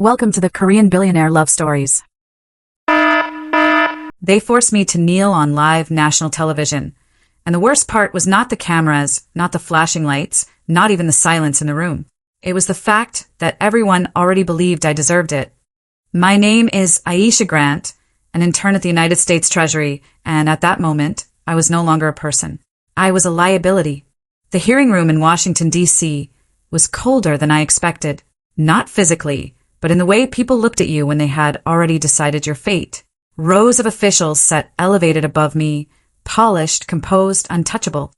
Welcome to the Korean billionaire love stories. They forced me to kneel on live national television. And the worst part was not the cameras, not the flashing lights, not even the silence in the room. It was the fact that everyone already believed I deserved it. My name is Aisha Grant, an intern at the United States Treasury, and at that moment, I was no longer a person. I was a liability. The hearing room in Washington, D.C. was colder than I expected. Not physically, but in the way people looked at you when they had already decided your fate. Rows of officials sat elevated above me, polished, composed, untouchable.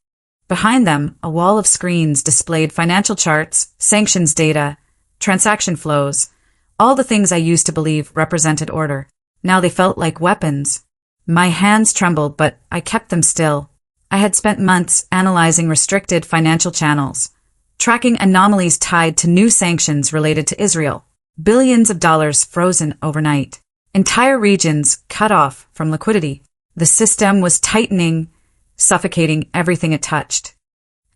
Behind them, a wall of screens displayed financial charts, sanctions data, transaction flows, all the things I used to believe represented order. Now they felt like weapons. My hands trembled, but I kept them still. I had spent months analyzing restricted financial channels, tracking anomalies tied to new sanctions related to Israel. Billions of dollars frozen overnight. Entire regions cut off from liquidity. The system was tightening, suffocating everything it touched.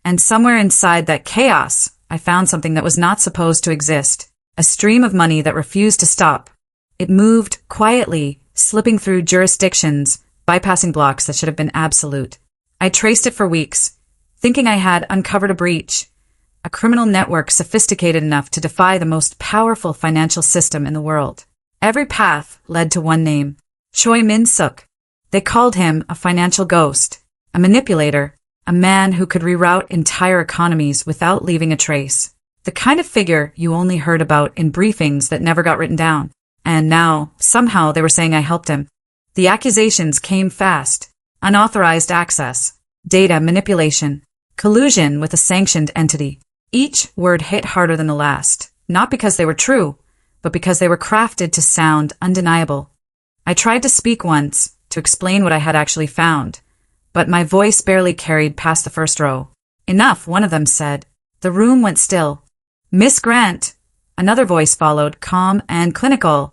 And somewhere inside that chaos, I found something that was not supposed to exist. A stream of money that refused to stop. It moved quietly, slipping through jurisdictions, bypassing blocks that should have been absolute. I traced it for weeks, thinking I had uncovered a breach. A criminal network sophisticated enough to defy the most powerful financial system in the world. Every path led to one name, Choi Min-suk. They called him a financial ghost, a manipulator, a man who could reroute entire economies without leaving a trace. The kind of figure you only heard about in briefings that never got written down. And now, somehow they were saying I helped him. The accusations came fast. Unauthorized access, data manipulation, collusion with a sanctioned entity. Each word hit harder than the last, not because they were true, but because they were crafted to sound undeniable. I tried to speak once, to explain what I had actually found, but my voice barely carried past the first row. Enough, one of them said. The room went still. Miss Grant, another voice followed, calm and clinical.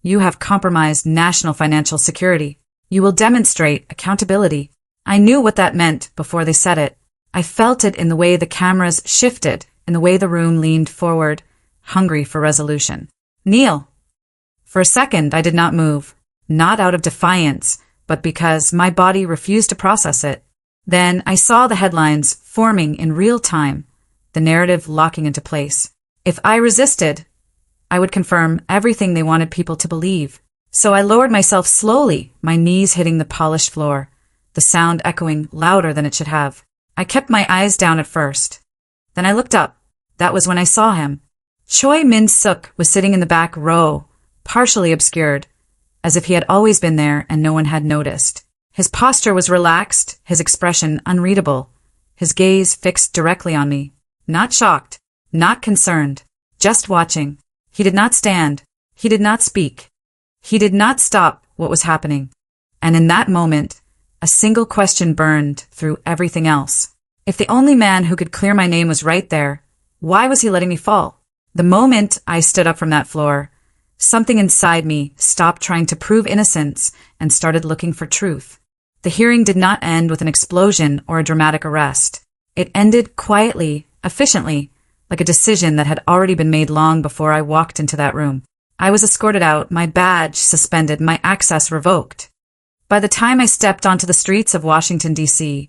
You have compromised national financial security. You will demonstrate accountability. I knew what that meant before they said it. I felt it in the way the cameras shifted, in the way the room leaned forward, hungry for resolution. Kneel. For a second, I did not move, not out of defiance, but because my body refused to process it. Then I saw the headlines forming in real time, the narrative locking into place. If I resisted, I would confirm everything they wanted people to believe. So I lowered myself slowly, my knees hitting the polished floor, the sound echoing louder than it should have. I kept my eyes down at first. Then I looked up. That was when I saw him. Choi Min-suk was sitting in the back row, partially obscured, as if he had always been there and no one had noticed. His posture was relaxed, his expression unreadable, his gaze fixed directly on me. Not shocked, not concerned, just watching. He did not stand. He did not speak. He did not stop what was happening. And in that moment, a single question burned through everything else. If the only man who could clear my name was right there, why was he letting me fall? The moment I stood up from that floor, something inside me stopped trying to prove innocence and started looking for truth. The hearing did not end with an explosion or a dramatic arrest. It ended quietly, efficiently, like a decision that had already been made long before I walked into that room. I was escorted out, my badge suspended, my access revoked. By the time I stepped onto the streets of Washington, D.C.,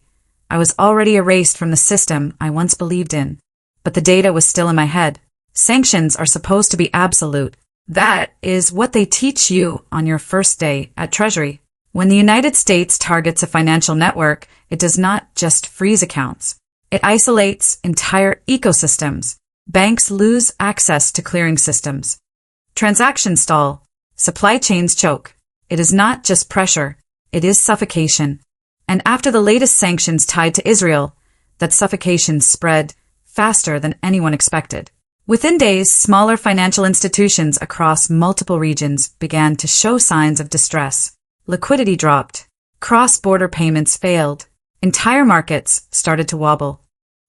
I was already erased from the system I once believed in. But the data was still in my head. Sanctions are supposed to be absolute. That is what they teach you on your first day at Treasury. When the United States targets a financial network, it does not just freeze accounts. It isolates entire ecosystems. Banks lose access to clearing systems. Transactions stall. Supply chains choke. It is not just pressure. It is suffocation. And after the latest sanctions tied to Israel, that suffocation spread faster than anyone expected. Within days, smaller financial institutions across multiple regions began to show signs of distress. Liquidity dropped. Cross-border payments failed. Entire markets started to wobble.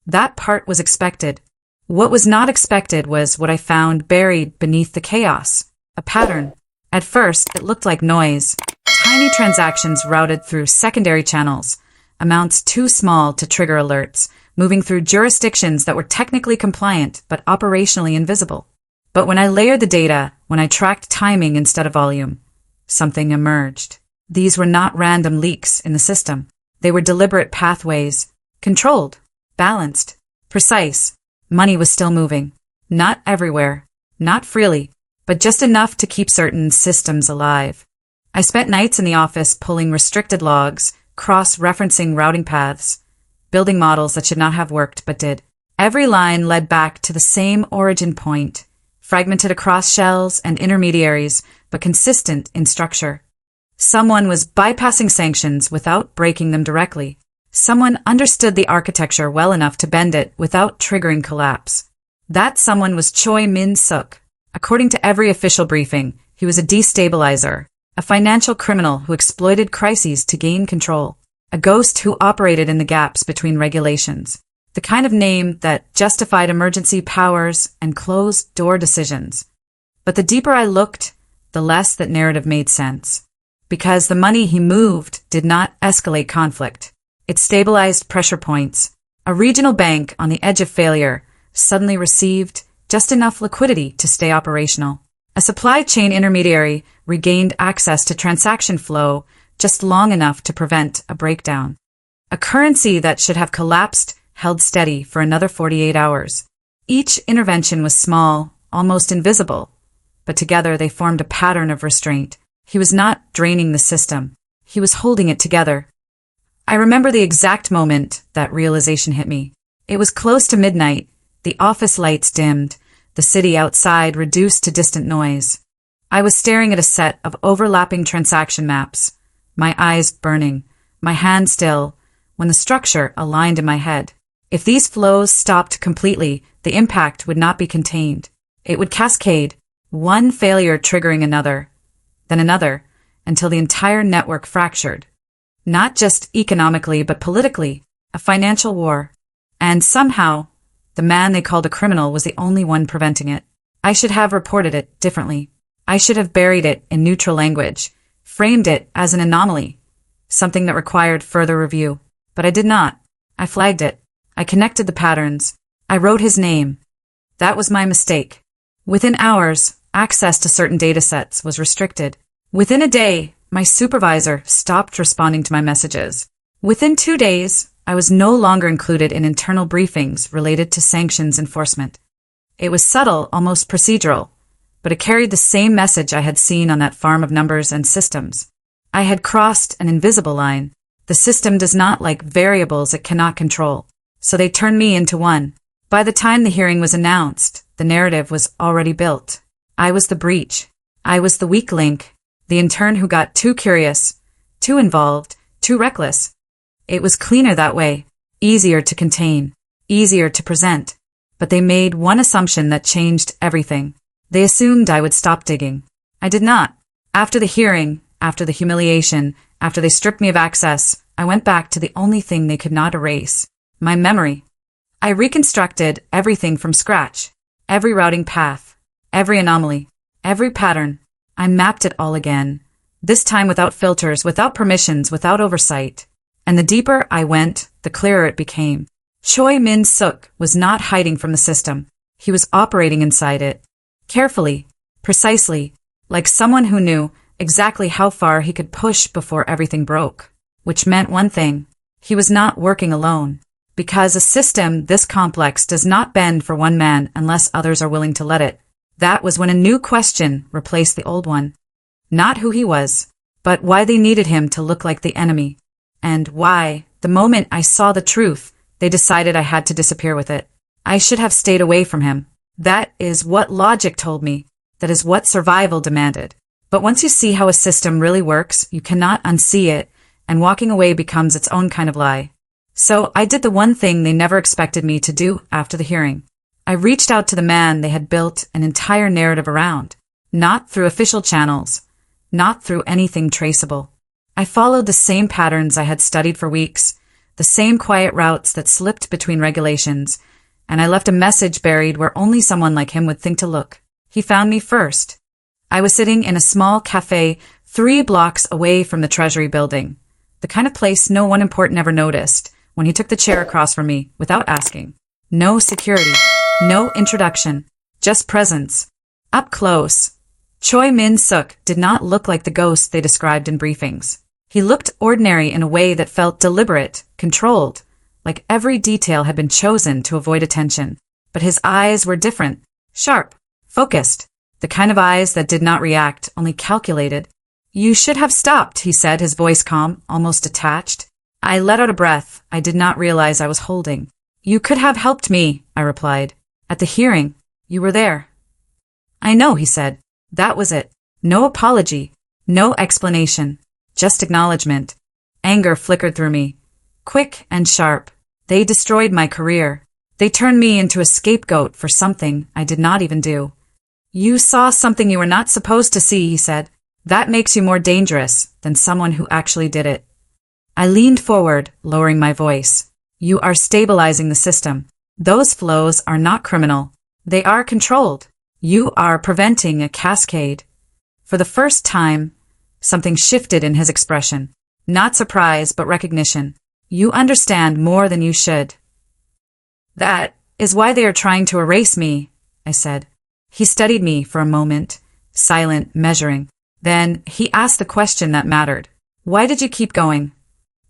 That part was expected. What was not expected was what I found buried beneath the chaos. A pattern. At first, it looked like noise. Tiny transactions routed through secondary channels, amounts too small to trigger alerts, moving through jurisdictions that were technically compliant but operationally invisible. But when I layered the data, when I tracked timing instead of volume, something emerged. These were not random leaks in the system. They were deliberate pathways, controlled, balanced, precise. Money was still moving. Not everywhere, not freely, but just enough to keep certain systems alive. I spent nights in the office pulling restricted logs, cross-referencing routing paths, building models that should not have worked but did. Every line led back to the same origin point, fragmented across shells and intermediaries, but consistent in structure. Someone was bypassing sanctions without breaking them directly. Someone understood the architecture well enough to bend it without triggering collapse. That someone was Choi Min-suk. According to every official briefing, he was a destabilizer, a financial criminal who exploited crises to gain control, a ghost who operated in the gaps between regulations, the kind of name that justified emergency powers and closed-door decisions. But the deeper I looked, the less that narrative made sense. Because the money he moved did not escalate conflict. It stabilized pressure points. A regional bank on the edge of failure suddenly received just enough liquidity to stay operational. A supply chain intermediary regained access to transaction flow just long enough to prevent a breakdown. A currency that should have collapsed held steady for another 48 hours. Each intervention was small, almost invisible, but together they formed a pattern of restraint. He was not draining the system. He was holding it together. I remember the exact moment that realization hit me. It was close to midnight. The office lights dimmed. The city outside reduced to distant noise. I was staring at a set of overlapping transaction maps, my eyes burning, my hand still, when the structure aligned in my head. If these flows stopped completely, the impact would not be contained. It would cascade, one failure triggering another, then another, until the entire network fractured. Not just economically, but politically, a financial war. And somehow, the man they called a criminal was the only one preventing it. I should have reported it differently. I should have buried it in neutral language, framed it as an anomaly, something that required further review. But I did not. I flagged it. I connected the patterns. I wrote his name. That was my mistake. Within hours, access to certain datasets was restricted. Within a day, my supervisor stopped responding to my messages. Within 2 days, I was no longer included in internal briefings related to sanctions enforcement. It was subtle, almost procedural, but it carried the same message I had seen on that farm of numbers and systems. I had crossed an invisible line. The system does not like variables it cannot control, so they turned me into one. By the time the hearing was announced, the narrative was already built. I was the breach. I was the weak link, the intern who got too curious, too involved, too reckless. It was cleaner that way, easier to contain, easier to present. But they made one assumption that changed everything. They assumed I would stop digging. I did not. After the hearing, after the humiliation, after they stripped me of access, I went back to the only thing they could not erase, my memory. I reconstructed everything from scratch, every routing path, every anomaly, every pattern. I mapped it all again, this time without filters, without permissions, without oversight. And the deeper I went, the clearer it became. Choi Min-suk was not hiding from the system. He was operating inside it. Carefully, precisely, like someone who knew exactly how far he could push before everything broke. Which meant one thing. He was not working alone. Because a system this complex does not bend for one man unless others are willing to let it. That was when a new question replaced the old one. Not who he was, but why they needed him to look like the enemy. And why, the moment I saw the truth, they decided I had to disappear with it. I should have stayed away from him. That is what logic told me. That is what survival demanded. But once you see how a system really works, you cannot unsee it, and walking away becomes its own kind of lie. So I did the one thing they never expected me to do after the hearing. I reached out to the man they had built an entire narrative around. Not through official channels. Not through anything traceable. I followed the same patterns I had studied for weeks, the same quiet routes that slipped between regulations, and I left a message buried where only someone like him would think to look. He found me first. I was sitting in a small cafe 3 blocks away from the Treasury building, the kind of place no one important ever noticed, when he took the chair across from me without asking. No security, no introduction, just presence. Up close, Choi Min-suk did not look like the ghost they described in briefings. He looked ordinary in a way that felt deliberate, controlled, like every detail had been chosen to avoid attention. But his eyes were different, sharp, focused, the kind of eyes that did not react, only calculated. "You should have stopped," he said, his voice calm, almost detached. I let out a breath I did not realize I was holding. "You could have helped me," I replied. "At the hearing, you were there." "I know," he said. That was it. No apology, no explanation, just acknowledgement. Anger flickered through me. Quick and sharp. They destroyed my career. They turned me into a scapegoat for something I did not even do. "You saw something you were not supposed to see," he said. "That makes you more dangerous than someone who actually did it." I leaned forward, lowering my voice. "You are stabilizing the system. Those flows are not criminal. They are controlled. You are preventing a cascade." For the first time, something shifted in his expression. Not surprise, but recognition. "You understand more than you should." "That is why they are trying to erase me," I said. He studied me for a moment, silent, measuring. Then he asked the question that mattered. "Why did you keep going?"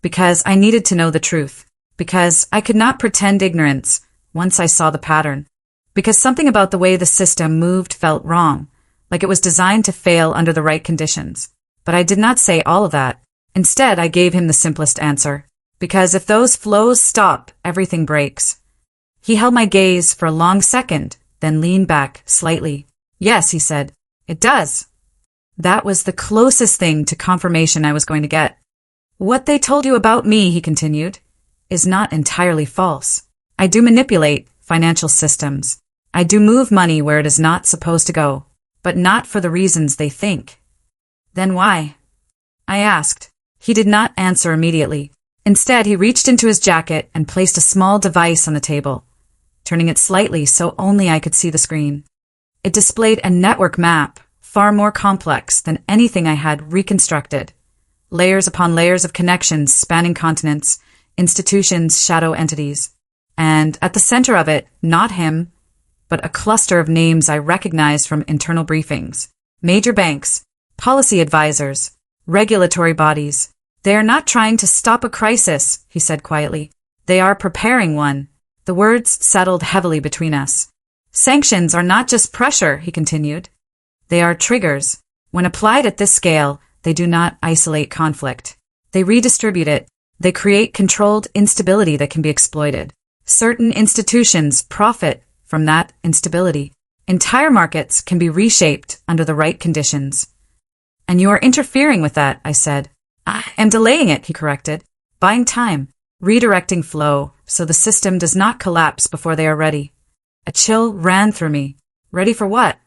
"Because I needed to know the truth. Because I could not pretend ignorance once I saw the pattern. Because something about the way the system moved felt wrong, like it was designed to fail under the right conditions." But I did not say all of that. Instead, I gave him the simplest answer. Because if those flows stop, everything breaks. He held my gaze for a long second, then leaned back slightly. "Yes," he said, "it does." That was the closest thing to confirmation I was going to get. "What they told you about me," he continued, "is not entirely false. I do manipulate financial systems. I do move money where it is not supposed to go, but not for the reasons they think." "Then why?" I asked. He did not answer immediately. Instead, he reached into his jacket and placed a small device on the table, turning it slightly so only I could see the screen. It displayed a network map, far more complex than anything I had reconstructed. Layers upon layers of connections spanning continents, institutions, shadow entities. And at the center of it, not him, but a cluster of names I recognized from internal briefings. Major banks, policy advisors, regulatory bodies. "They are not trying to stop a crisis," he said quietly. "They are preparing one." The words settled heavily between us. "Sanctions are not just pressure," he continued. "They are triggers. When applied at this scale, they do not isolate conflict. They redistribute it. They create controlled instability that can be exploited. Certain institutions profit from that instability. Entire markets can be reshaped under the right conditions." "And you are interfering with that," I said. "I am delaying it," he corrected. "Buying time, redirecting flow, so the system does not collapse before they are ready." A chill ran through me. "Ready for what?"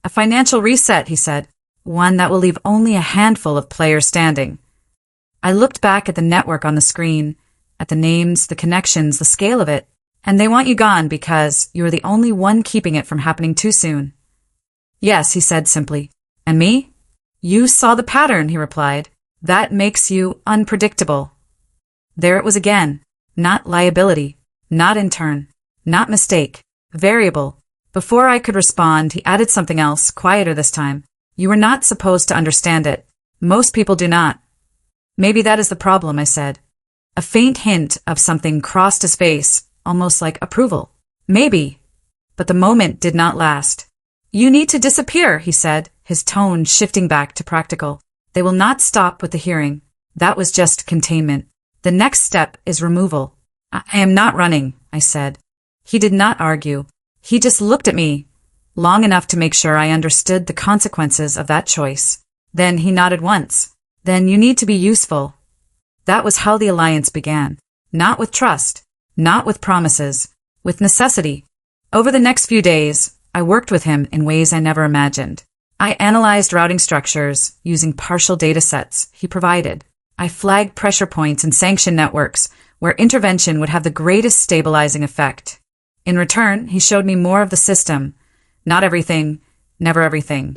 "A financial reset," he said. "One that will leave only a handful of players standing." I looked back at the network on the screen, at the names, the connections, the scale of it. "And they want you gone because you are the only one keeping it from happening too soon." "Yes," he said simply. "And me?" "You saw the pattern," he replied. "That makes you unpredictable." There it was again. Not liability, not intern, not mistake, variable. Before I could respond, he added something else, quieter this time. "You were not supposed to understand it. Most people do not." "Maybe that is the problem," I said. A faint hint of something crossed his face, almost like approval. "Maybe." But the moment did not last. "You need to disappear," he said, his tone shifting back to practical. "They will not stop with the hearing. That was just containment. The next step is removal." "I am not running," I said. He did not argue. He just looked at me, long enough to make sure I understood the consequences of that choice. Then he nodded once. "Then you need to be useful." That was how the alliance began. Not with trust, not with promises, with necessity. Over the next few days, I worked with him in ways I never imagined. I analyzed routing structures using partial data sets he provided. I flagged pressure points and sanction networks where intervention would have the greatest stabilizing effect. In return, he showed me more of the system. Not everything, never everything,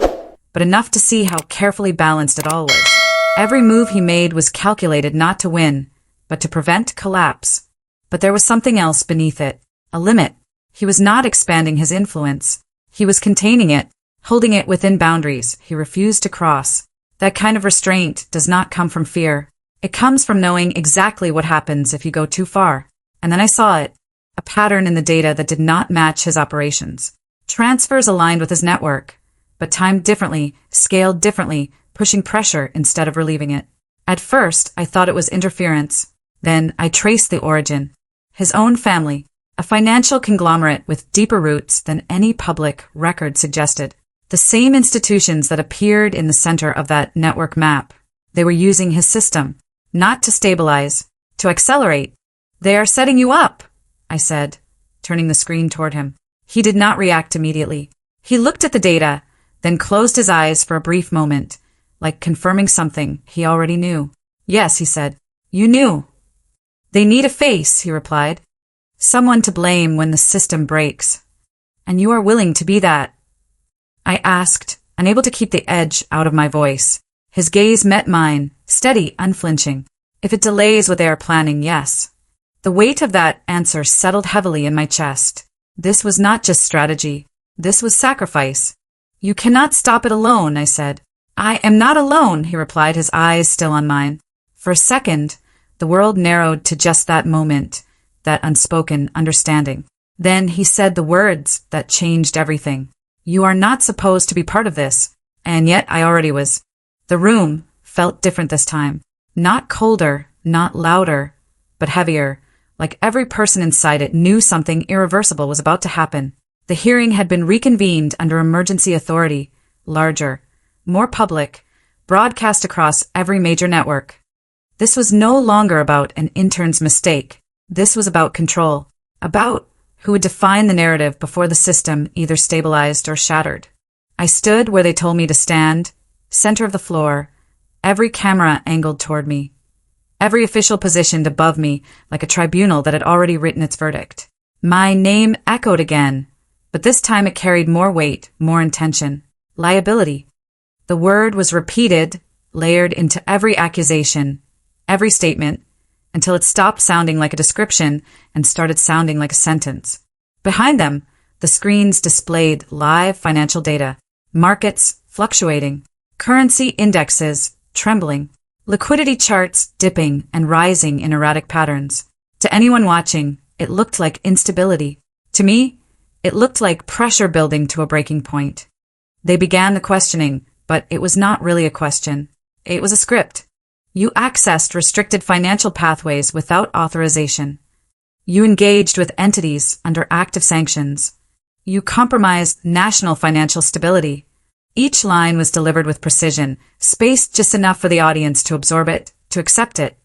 but enough to see how carefully balanced it all was. Every move he made was calculated not to win, but to prevent collapse. But there was something else beneath it, a limit. He was not expanding his influence. He was containing it, holding it within boundaries he refused to cross. That kind of restraint does not come from fear. It comes from knowing exactly what happens if you go too far. And then I saw it, a pattern in the data that did not match his operations. Transfers aligned with his network, but timed differently, scaled differently, pushing pressure instead of relieving it. At first, I thought it was interference. Then I traced the origin. His own family, a financial conglomerate with deeper roots than any public record suggested. The same institutions that appeared in the center of that network map. They were using his system, not to stabilize, to accelerate. "They are setting you up," I said, turning the screen toward him. He did not react immediately. He looked at the data, then closed his eyes for a brief moment, like confirming something he already knew. "Yes," he said. "You knew." "They need a face," he replied. "Someone to blame when the system breaks. And you are willing to be that?" I asked, unable to keep the edge out of my voice. His gaze met mine, steady, unflinching. "If it delays what they are planning, yes." The weight of that answer settled heavily in my chest. This was not just strategy. This was sacrifice. "You cannot stop it alone," I said. "I am not alone," he replied, his eyes still on mine. For a second, the world narrowed to just that moment, that unspoken understanding. Then he said the words that changed everything. "You are not supposed to be part of this." And yet I already was. The room felt different this time. Not colder, not louder, but heavier, like every person inside it knew something irreversible was about to happen. The hearing had been reconvened under emergency authority, larger, more public, broadcast across every major network. This was no longer about an intern's mistake. This was about control, about who would define the narrative before the system either stabilized or shattered. I stood where they told me to stand, center of the floor, every camera angled toward me, every official positioned above me like a tribunal that had already written its verdict. My name echoed again, but this time it carried more weight, more intention. Liability. The word was repeated, layered into every accusation, every statement, until it stopped sounding like a description and started sounding like a sentence. Behind them, the screens displayed live financial data, markets fluctuating, currency indexes trembling, liquidity charts dipping and rising in erratic patterns. To anyone watching, it looked like instability. To me, it looked like pressure building to a breaking point. They began the questioning, but it was not really a question. It was a script. You accessed restricted financial pathways without authorization. You engaged with entities under active sanctions. You compromised national financial stability. Each line was delivered with precision, spaced just enough for the audience to absorb it, to accept it.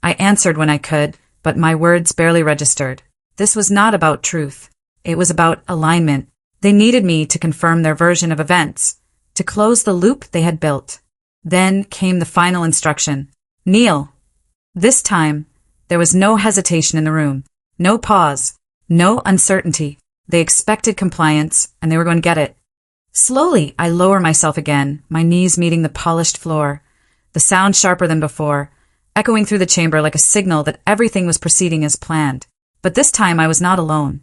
I answered when I could, but my words barely registered. This was not about truth. It was about alignment. They needed me to confirm their version of events, to close the loop they had built. Then came the final instruction. Kneel. This time, there was no hesitation in the room, no pause, no uncertainty. They expected compliance, and they were going to get it. Slowly, I lower myself again, my knees meeting the polished floor, the sound sharper than before, echoing through the chamber like a signal that everything was proceeding as planned. But this time I was not alone.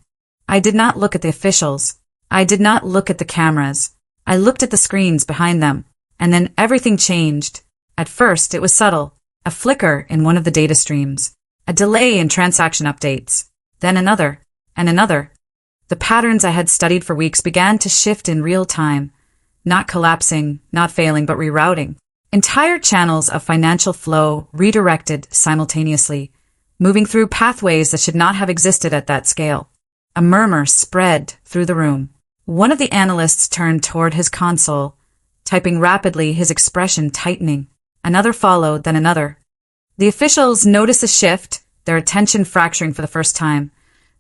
I did not look at the officials. I did not look at the cameras. I looked at the screens behind them, and then everything changed. At first, it was subtle. A flicker in one of the data streams, a delay in transaction updates, then another, and another. The patterns I had studied for weeks began to shift in real time, not collapsing, not failing, but rerouting. Entire channels of financial flow redirected simultaneously, moving through pathways that should not have existed at that scale. A murmur spread through the room. One of the analysts turned toward his console, typing rapidly, his expression tightening. Another followed, then another. The officials noticed a shift, their attention fracturing for the first time,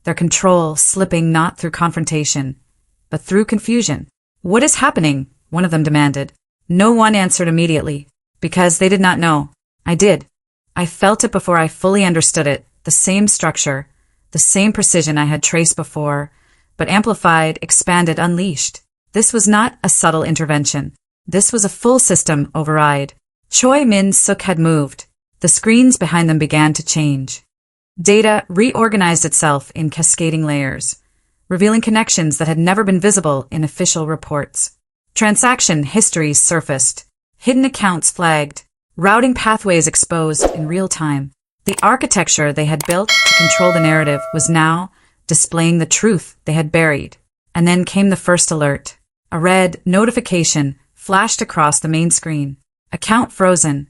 their control slipping not through confrontation, but through confusion. "What is happening?" one of them demanded. No one answered immediately, because they did not know. I did. I felt it before I fully understood it, the same structure, the same precision I had traced before, but amplified, expanded, unleashed. This was not a subtle intervention. This was a full system override. Choi Min Suk had moved. The screens behind them began to change. Data reorganized itself in cascading layers, revealing connections that had never been visible in official reports. Transaction histories surfaced, hidden accounts flagged, routing pathways exposed in real time. The architecture they had built to control the narrative was now displaying the truth they had buried. And then came the first alert. A red notification flashed across the main screen. Account frozen.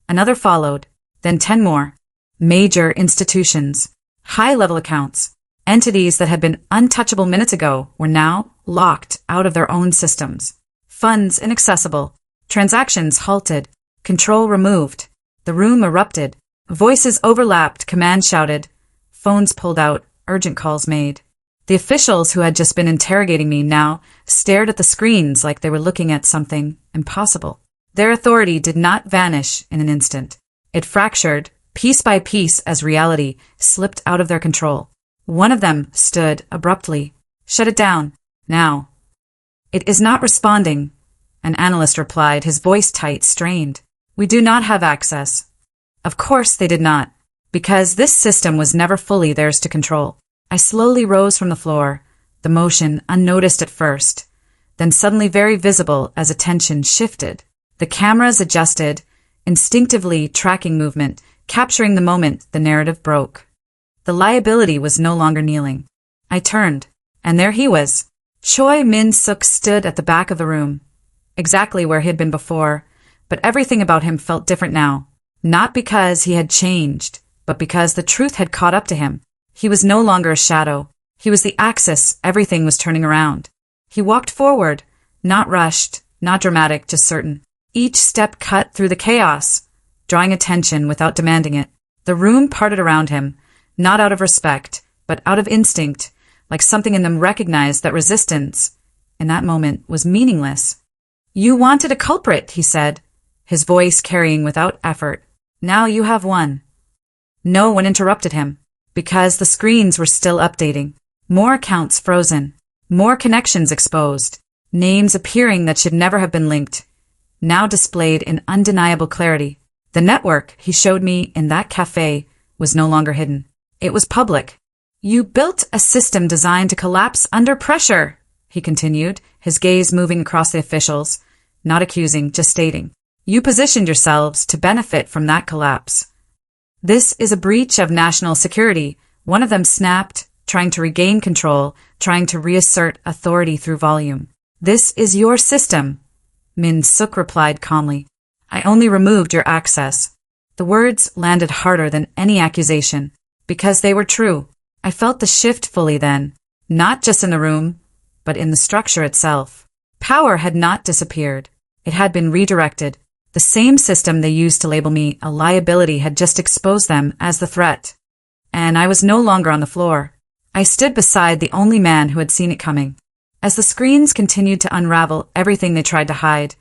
Another followed, then 10 more. Major institutions, high-level accounts, entities that had been untouchable minutes ago were now locked out of their own systems. Funds inaccessible, transactions halted, control removed. The room erupted. Voices overlapped, commands shouted, phones pulled out, urgent calls made. The officials who had just been interrogating me now stared at the screens like they were looking at something impossible. Their authority did not vanish in an instant. It fractured, piece by piece, as reality slipped out of their control. One of them stood abruptly. Shut it down, now. It is not responding, an analyst replied, his voice tight, strained. We do not have access. Of course they did not, because this system was never fully theirs to control. I slowly rose from the floor, the motion unnoticed at first, then suddenly very visible as attention shifted. The cameras adjusted, instinctively tracking movement, capturing the moment the narrative broke. The liability was no longer kneeling. I turned, and there he was. Choi Min-suk stood at the back of the room, exactly where he had been before, but everything about him felt different now. Not because he had changed, but because the truth had caught up to him. He was no longer a shadow. He was the axis everything was turning around. He walked forward, not rushed, not dramatic, just certain. Each step cut through the chaos, drawing attention without demanding it. The room parted around him, not out of respect, but out of instinct, like something in them recognized that resistance, in that moment, was meaningless. You wanted a culprit, he said, his voice carrying without effort. Now you have one. No one interrupted him, because the screens were still updating. More accounts frozen, more connections exposed, names appearing that should never have been linked, now displayed in undeniable clarity. The network he showed me in that cafe was no longer hidden. It was public. You built a system designed to collapse under pressure, he continued, his gaze moving across the officials, not accusing, just stating. You positioned yourselves to benefit from that collapse. This is a breach of national security. One of them snapped, trying to regain control, trying to reassert authority through volume. This is your system, Min-suk replied calmly. I only removed your access. The words landed harder than any accusation, because they were true. I felt the shift fully then, not just in the room, but in the structure itself. Power had not disappeared. It had been redirected. The same system they used to label me a liability had just exposed them as the threat. And I was no longer on the floor. I stood beside the only man who had seen it coming. As the screens continued to unravel everything they tried to hide,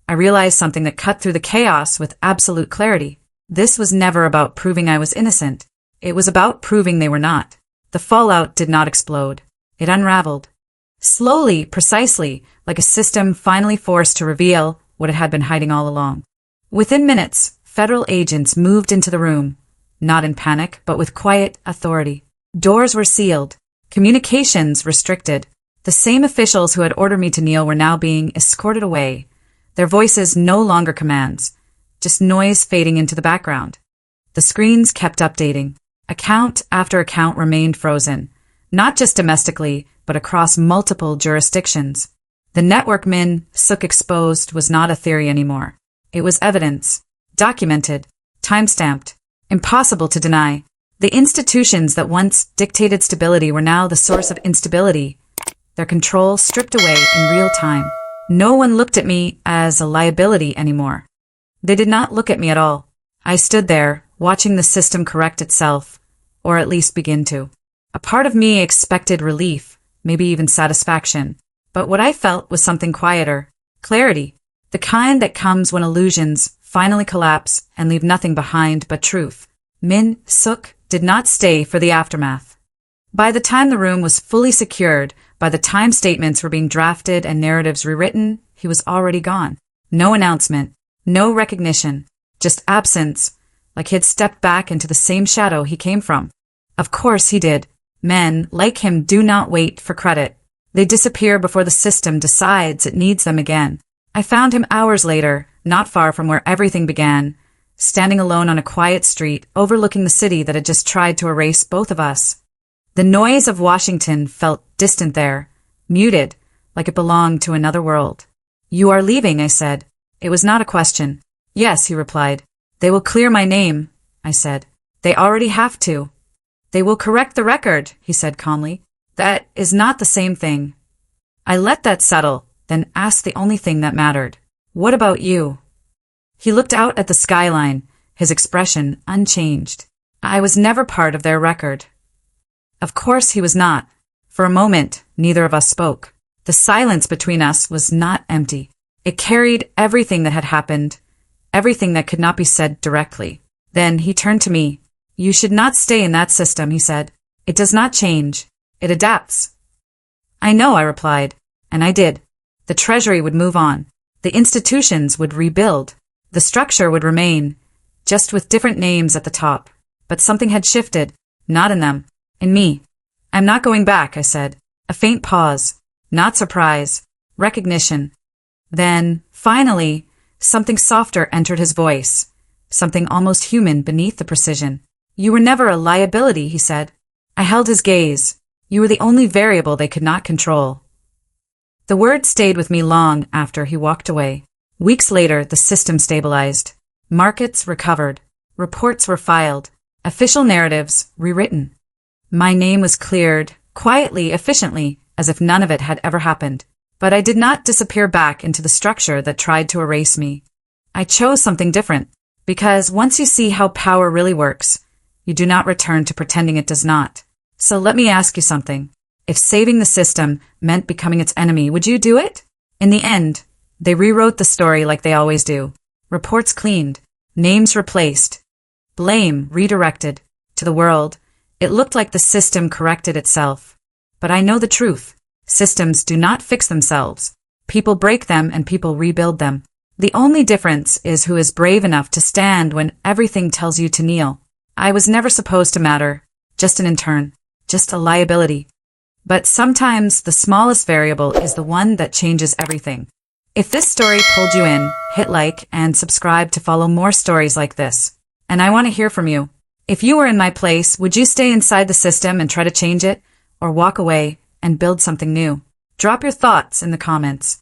I realized something that cut through the chaos with absolute clarity. This was never about proving I was innocent. It was about proving they were not. The fallout did not explode. It unraveled. Slowly, precisely, like a system finally forced to reveal what it had been hiding all along. Within minutes, federal agents moved into the room, not in panic, but with quiet authority. Doors were sealed, communications restricted. The same officials who had ordered me to kneel were now being escorted away, their voices no longer commands, just noise fading into the background. The screens kept updating. Account after account remained frozen, not just domestically, but across multiple jurisdictions. The network Min-suk exposed was not a theory anymore. It was evidence, documented, time-stamped, impossible to deny. The institutions that once dictated stability were now the source of instability, their control stripped away in real time. No one looked at me as a liability anymore. They did not look at me at all. I stood there, watching the system correct itself, or at least begin to. A part of me expected relief, maybe even satisfaction. But what I felt was something quieter, clarity, the kind that comes when illusions finally collapse and leave nothing behind but truth. Min-suk did not stay for the aftermath. By the time the room was fully secured, by the time statements were being drafted and narratives rewritten, he was already gone. No announcement, no recognition, just absence, like he had stepped back into the same shadow he came from. Of course he did. Men like him do not wait for credit. They disappear before the system decides it needs them again. I found him hours later, not far from where everything began, standing alone on a quiet street overlooking the city that had just tried to erase both of us. The noise of Washington felt distant there, muted, like it belonged to another world. "You are leaving," I said. It was not a question. "Yes," he replied. "They will clear my name," I said. "They already have to." "They will correct the record," he said calmly. "That is not the same thing." I let that settle, then asked the only thing that mattered. "What about you?" He looked out at the skyline, his expression unchanged. I was never part of their record. Of course he was not. For a moment, neither of us spoke. The silence between us was not empty. It carried everything that had happened, everything that could not be said directly. Then he turned to me. "You should not stay in that system," he said. "It does not change. It adapts." "I know," I replied, and I did. The treasury would move on. The institutions would rebuild. The structure would remain, just with different names at the top. But something had shifted, not in them, in me. "I'm not going back," I said. A faint pause. Not surprise. Recognition. Then, finally, something softer entered his voice. Something almost human beneath the precision. "You were never a liability," he said. I held his gaze. "You were the only variable they could not control." The word stayed with me long after he walked away. Weeks later, the system stabilized. Markets recovered. Reports were filed. Official narratives rewritten. My name was cleared, quietly, efficiently, as if none of it had ever happened. But I did not disappear back into the structure that tried to erase me. I chose something different, because once you see how power really works, you do not return to pretending it does not. So let me ask you something. If saving the system meant becoming its enemy, would you do it? In the end, they rewrote the story like they always do. Reports cleaned, names replaced, blame redirected. To the world, it looked like the system corrected itself. But I know the truth. Systems do not fix themselves. People break them and people rebuild them. The only difference is who is brave enough to stand when everything tells you to kneel. I was never supposed to matter, just an intern, just a liability. But sometimes the smallest variable is the one that changes everything. If this story pulled you in, hit like and subscribe to follow more stories like this. And I want to hear from you. If you were in my place, would you stay inside the system and try to change it, or walk away and build something new? Drop your thoughts in the comments.